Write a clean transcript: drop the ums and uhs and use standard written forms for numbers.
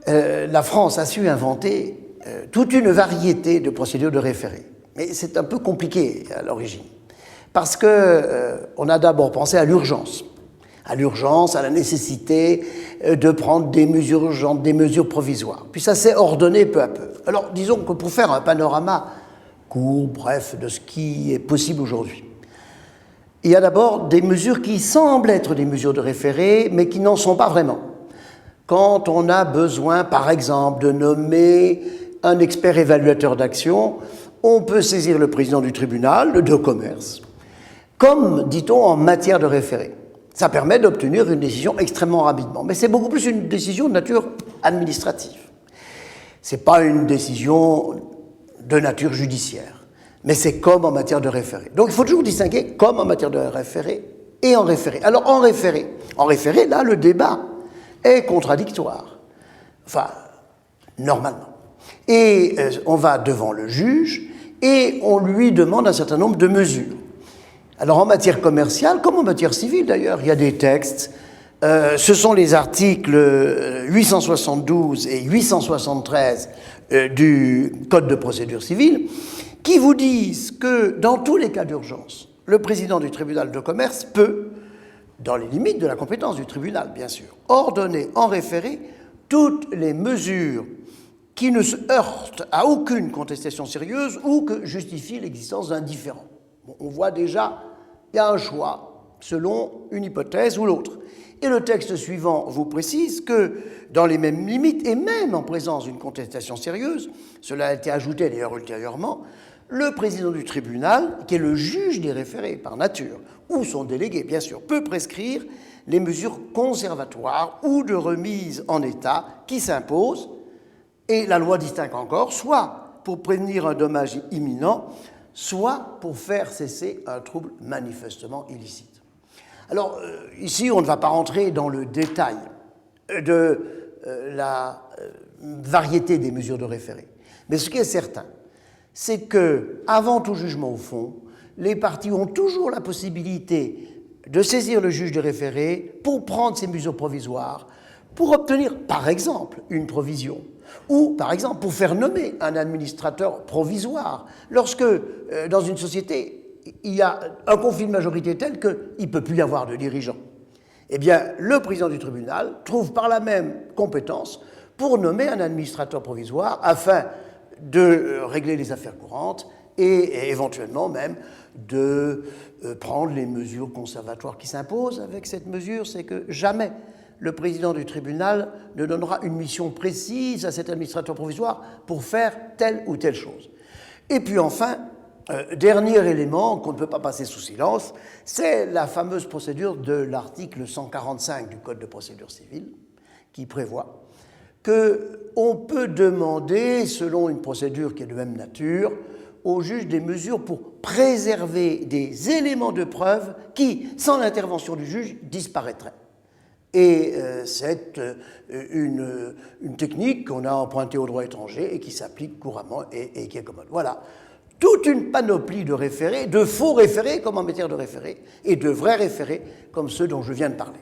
la France a su inventer toute une variété de procédures de référé. Mais c'est un peu compliqué à l'origine, parce qu'on a d'abord pensé à l'urgence, à la nécessité de prendre des mesures urgentes, des mesures provisoires. Puis ça s'est ordonné peu à peu. Alors disons que pour faire un panorama court, bref, de ce qui est possible aujourd'hui, il y a d'abord des mesures qui semblent être des mesures de référé, mais qui n'en sont pas vraiment. Quand on a besoin, par exemple, de nommer un expert évaluateur d'action, on peut saisir le président du tribunal de commerce, comme, dit-on, en matière de référé. Ça permet d'obtenir une décision extrêmement rapidement, mais c'est beaucoup plus une décision de nature administrative. Ce n'est pas une décision de nature judiciaire, mais c'est comme en matière de référé. Donc il faut toujours distinguer comme en matière de référé et en référé. Alors en référé, là, le débat est contradictoire, enfin, normalement. Et on va devant le juge et on lui demande un certain nombre de mesures. Alors en matière commerciale, comme en matière civile d'ailleurs, il y a des textes, ce sont les articles 872 et 873 du Code de procédure civile, qui vous disent que dans tous les cas d'urgence, le président du tribunal de commerce peut, dans les limites de la compétence du tribunal bien sûr, ordonner en référé toutes les mesures qui ne se heurtent à aucune contestation sérieuse ou que justifient l'existence d'un différend. Bon, on voit déjà, il y a un choix selon une hypothèse ou l'autre. Et le texte suivant vous précise que, dans les mêmes limites, et même en présence d'une contestation sérieuse, cela a été ajouté d'ailleurs ultérieurement, le président du tribunal, qui est le juge des référés par nature, ou son délégué bien sûr, peut prescrire les mesures conservatoires ou de remise en état qui s'imposent, et la loi distingue encore, soit pour prévenir un dommage imminent, soit pour faire cesser un trouble manifestement illicite. Alors, ici, on ne va pas rentrer dans le détail de la variété des mesures de référé. Mais ce qui est certain, c'est que, avant tout jugement au fond, les parties ont toujours la possibilité de saisir le juge de référé pour prendre ces mesures provisoires, pour obtenir, par exemple, une provision, ou, par exemple, pour faire nommer un administrateur provisoire, lorsque, dans une société, il y a un conflit de majorité tel qu'il ne peut plus y avoir de dirigeant. Eh bien, le président du tribunal trouve par la même compétence pour nommer un administrateur provisoire afin de régler les affaires courantes et éventuellement même de prendre les mesures conservatoires qui s'imposent. Avec cette mesure, c'est que jamais le président du tribunal ne donnera une mission précise à cet administrateur provisoire pour faire telle ou telle chose. Et puis enfin, dernier élément qu'on ne peut pas passer sous silence, c'est la fameuse procédure de l'article 145 du Code de procédure civile qui prévoit qu'on peut demander, selon une procédure qui est de même nature, au juge des mesures pour préserver des éléments de preuve qui, sans l'intervention du juge, disparaîtraient. Et c'est une technique qu'on a empruntée au droit étranger et qui s'applique couramment et qui est commode. Voilà. Toute une panoplie de référés, de faux référés comme en matière de référés, et de vrais référés comme ceux dont je viens de parler.